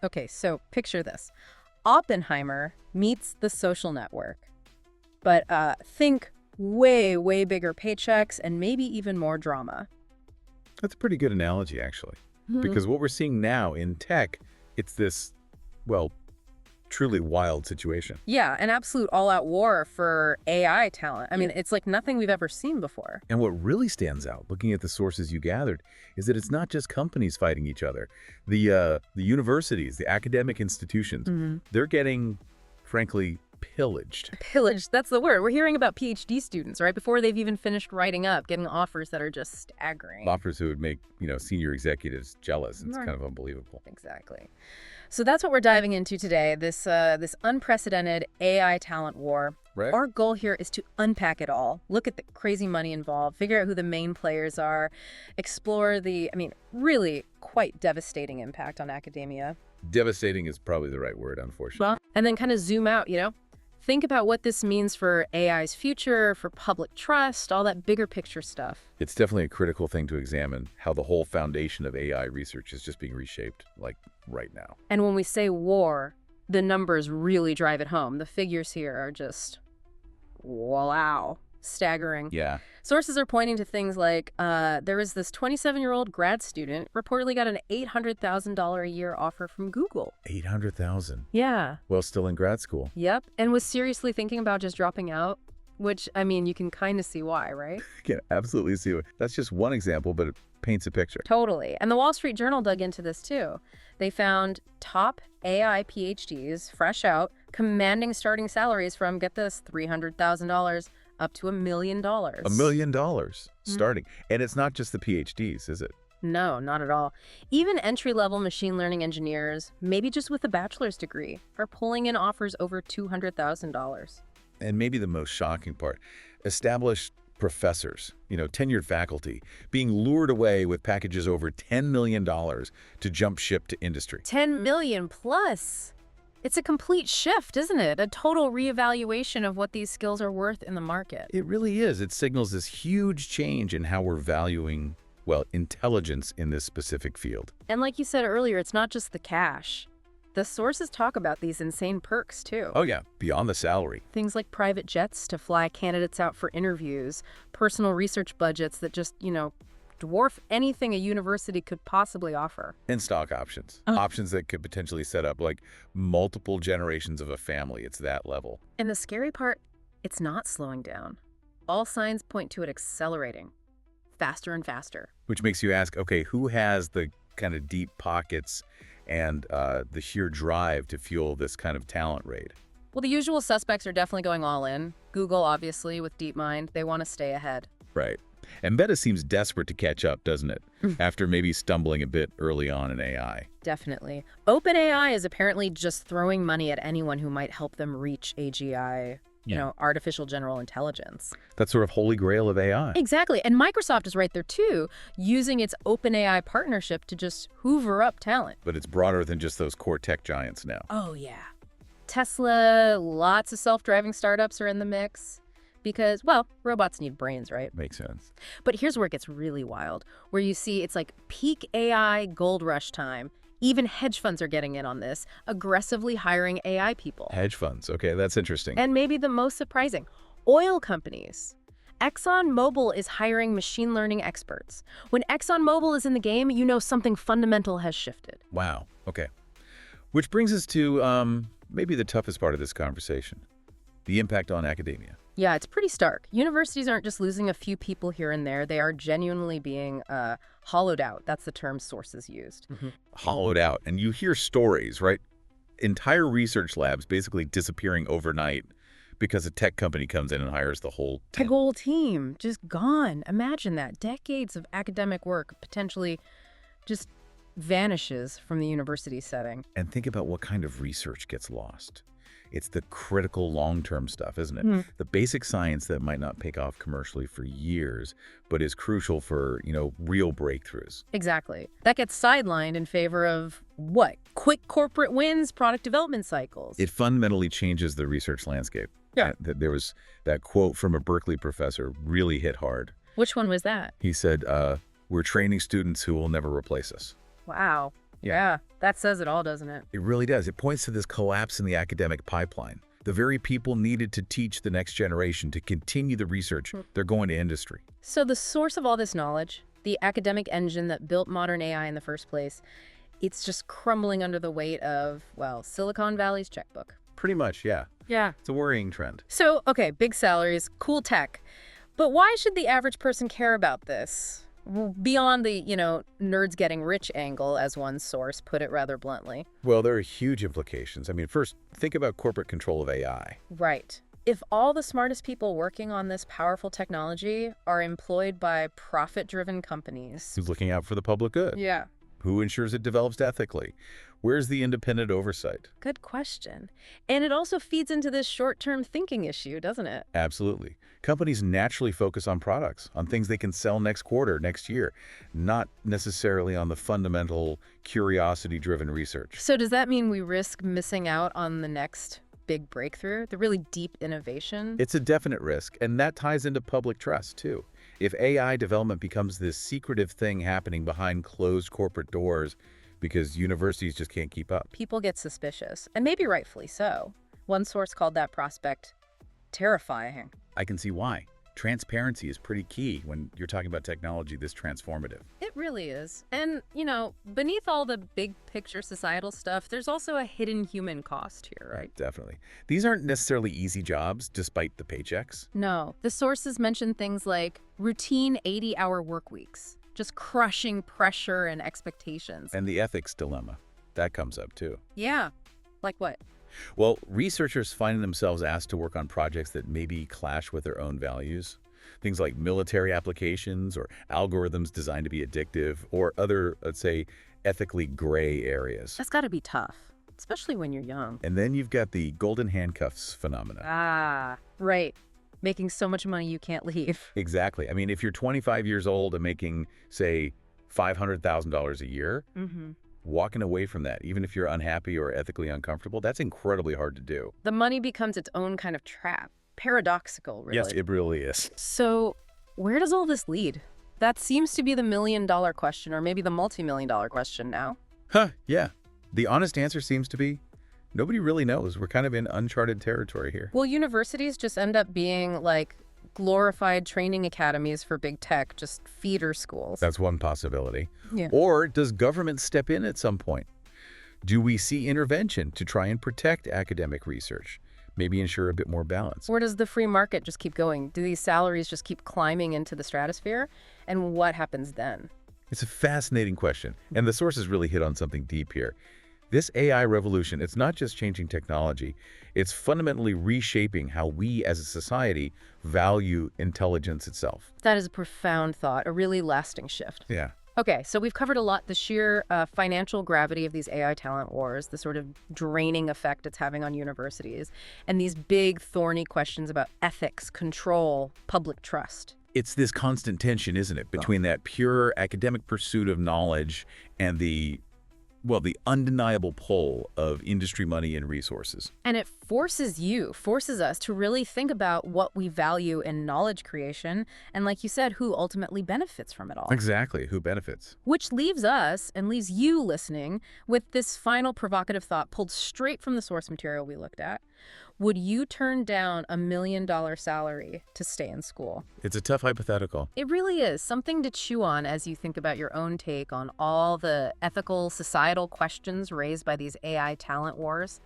Okay, so picture this. Oppenheimer meets The Social Network. But think way, way bigger paychecks and maybe even more drama. That's a pretty good analogy, actually. Because what we're seeing now in tech, it's this, well, truly wild situation. Yeah, an absolute all-out war for AI talent. I mean, it's like nothing we've ever seen before. And what really stands out, looking at the sources you gathered, is that it's not just companies fighting each other. The universities, the academic institutions, they're getting, frankly, pillaged. Pillaged, that's the word. We're hearing about PhD students, right, before they've even finished writing up, getting offers that are just staggering. Offers who would make, senior executives jealous. It's Right. kind of unbelievable. Exactly. So that's what we're diving into today, this unprecedented AI talent war. Right. Our goal here is to unpack it all, look at the crazy money involved, figure out who the main players are, explore the, really quite devastating impact on academia. Devastating is probably the right word, unfortunately. Well, and then kind of zoom out, think about what this means for AI's future, for public trust, all that bigger picture stuff. It's definitely a critical thing to examine, how the whole foundation of AI research is just being reshaped, like right now. And when we say war, the numbers really drive it home. The figures here are just, wow, staggering. Yeah. Sources are pointing to things like there was this 27-year-old grad student reportedly got an $800,000 a year offer from Google. 800,000. Yeah. Well, still in grad school. Yep. And was seriously thinking about just dropping out, which, you can kind of see why, right? Can absolutely see it. That's just one example, but it paints a picture. Totally. And the Wall Street Journal dug into this too. They found top AI PhDs, fresh out, commanding starting salaries from, get this, $300,000 up to $1 million. $1 million starting. And it's not just the PhDs, is it? No, not at all. Even entry-level machine learning engineers, maybe just with a bachelor's degree, are pulling in offers over $200,000. And maybe the most shocking part, established professors, tenured faculty, being lured away with packages over $10 million to jump ship to industry. 10 million plus. It's a complete shift, isn't it? A total reevaluation of what these skills are worth in the market. It really is. It signals this huge change in how we're valuing, intelligence in this specific field. And like you said earlier, it's not just the cash. The sources talk about these insane perks, too. Oh, yeah, beyond the salary. Things like private jets to fly candidates out for interviews, personal research budgets that just, dwarf anything a university could possibly offer. And stock options. Options that could potentially set up, multiple generations of a family. It's that level. And the scary part, it's not slowing down. All signs point to it accelerating. Faster and faster. Which makes you ask, okay, who has the kind of deep pockets and the sheer drive to fuel this kind of talent raid? Well, the usual suspects are definitely going all in. Google, obviously, with DeepMind, they want to stay ahead. Right. And Meta seems desperate to catch up, doesn't it? After maybe stumbling a bit early on in AI. Definitely. OpenAI is apparently just throwing money at anyone who might help them reach AGI, artificial general intelligence. That sort of holy grail of AI. Exactly. And Microsoft is right there, too, using its OpenAI partnership to just hoover up talent. But it's broader than just those core tech giants now. Oh, yeah. Tesla, lots of self-driving startups are in the mix. Because, robots need brains, right? Makes sense. But here's where it gets really wild, where you see it's like peak AI gold rush time. Even hedge funds are getting in on this, aggressively hiring AI people. Hedge funds. Okay, that's interesting. And maybe the most surprising, oil companies. ExxonMobil is hiring machine learning experts. When ExxonMobil is in the game, something fundamental has shifted. Wow. Okay. Which brings us to maybe the toughest part of this conversation, the impact on academia. Yeah, it's pretty stark. Universities aren't just losing a few people here and there. They are genuinely being hollowed out. That's the term sources used. Hollowed out. And you hear stories, right? Entire research labs basically disappearing overnight because a tech company comes in and hires the whole The whole team just gone. Imagine that. Decades of academic work potentially just vanishes from the university setting. And think about what kind of research gets lost. It's the critical long-term stuff, isn't it? The basic science that might not pick off commercially for years, but is crucial for, real breakthroughs. Exactly. That gets sidelined in favor of what? Quick corporate wins, product development cycles. It fundamentally changes the research landscape. Yeah. There was that quote from a Berkeley professor really hit hard. Which one was that? He said, we're training students who will never replace us. Wow. Yeah, that says it all, doesn't it? It really does. It points to this collapse in the academic pipeline. The very people needed to teach the next generation to continue the research, they're going to industry. So the source of all this knowledge, the academic engine that built modern AI in the first place, it's just crumbling under the weight of, well, Silicon Valley's checkbook. Pretty much, yeah. Yeah. It's a worrying trend. So, okay, big salaries, cool tech. But why should the average person care about this? Well, beyond the, nerds getting rich angle, as one source put it rather bluntly. Well, there are huge implications. I mean, first, think about corporate control of AI. Right. If all the smartest people working on this powerful technology are employed by profit-driven companies. Who's looking out for the public good? Yeah. Who ensures it develops ethically? Where's the independent oversight? Good question. And it also feeds into this short-term thinking issue, doesn't it? Absolutely. Companies naturally focus on products, on things they can sell next quarter, next year, not necessarily on the fundamental curiosity-driven research. So does that mean we risk missing out on the next big breakthrough, the really deep innovation? It's a definite risk, and that ties into public trust, too. If AI development becomes this secretive thing happening behind closed corporate doors because universities just can't keep up. People get suspicious, and maybe rightfully so. One source called that prospect terrifying. I can see why. Transparency is pretty key when you're talking about technology this transformative. It really is. And, beneath all the big picture societal stuff, there's also a hidden human cost here, right? Definitely. These aren't necessarily easy jobs, despite the paychecks. No. The sources mention things like routine 80-hour work weeks, just crushing pressure and expectations. And the ethics dilemma. That comes up, too. Yeah. Like what? Well, researchers finding themselves asked to work on projects that maybe clash with their own values. Things like military applications or algorithms designed to be addictive or other, let's say, ethically gray areas. That's got to be tough, especially when you're young. And then you've got the golden handcuffs phenomena. Ah, right. Making so much money you can't leave. Exactly. I mean, if you're 25 years old and making, say, $500,000 a year, walking away from that, even if you're unhappy or ethically uncomfortable, that's incredibly hard to do. The money becomes its own kind of trap. Paradoxical, really. Yes, it really is. So where does all this lead? That seems to be the million-dollar question, or maybe the multi-million-dollar question now. Yeah. The honest answer seems to be nobody really knows. We're kind of in uncharted territory here. Will universities just end up being like glorified training academies for big tech, just feeder schools? That's one possibility. Yeah. Or does government step in at some point? Do we see intervention to try and protect academic research? Maybe ensure a bit more balance? Or does the free market just keep going? Do these salaries just keep climbing into the stratosphere? And what happens then? It's a fascinating question, and the sources really hit on something deep here. This AI revolution, it's not just changing technology, it's fundamentally reshaping how we as a society value intelligence itself. That is a profound thought, a really lasting shift. Yeah. Okay, so we've covered a lot, the sheer financial gravity of these AI talent wars, the sort of draining effect it's having on universities, and these big, thorny questions about ethics, control, public trust. It's this constant tension, isn't it, between that pure academic pursuit of knowledge and the undeniable pull of industry money and resources. And it forces us to really think about what we value in knowledge creation, and like you said, who ultimately benefits from it all. Exactly, who benefits? Which leaves us, and leaves you listening, with this final provocative thought pulled straight from the source material we looked at. Would you turn down $1 million salary to stay in school? It's a tough hypothetical. It really is. Something to chew on as you think about your own take on all the ethical, societal questions raised by these AI talent wars.